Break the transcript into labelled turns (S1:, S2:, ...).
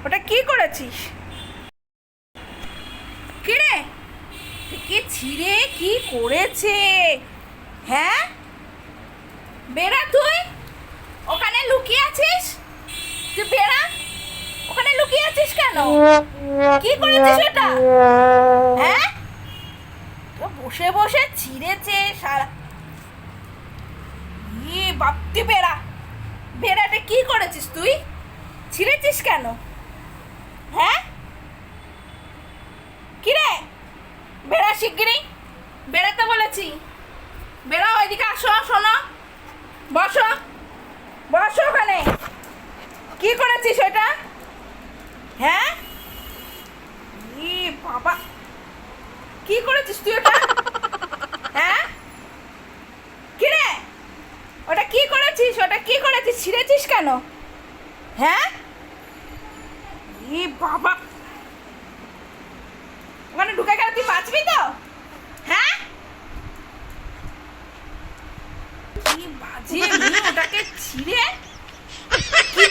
S1: ওটা কি করেছিস? কি রে, কে ছিঁড়ে কি করেছে? হ্যাঁ, বেড়া, তুই ওখানে লুকিয়ে আছিস? তুই বেড়া, ওখানে লুকিয়ে আছিস কেন? কি করেছিস ওটা? হ্যাঁ, তো বসে বসে ছিঁড়েছে সারা। বাপটি বেড়া, বেড়াটা কি করেছিস তুই? ছিঁড়েছিস কেন? হ্যাঁ, কি রে, বেড়া, শিগগিরই বেড়াতে বলেছি। বেড়া, ওইদিকে আসো, শোনো, বসো, বসো ওখানে। কি করেছিস ওটা? হ্যাঁ, বাবা, কি করেছিস তুই ওটা? হ্যাঁ, কি রে, ওটা কি করেছিস? ওটা কি করেছিস? ছিঁড়েছিস কেন? হ্যাঁ, বাবা, ওখানে ঢুকে গেলে তুই বাঁচবি তো? হ্যাঁ, কি বাজে মেয়ে, ওটাকে ছিঁড়ে কি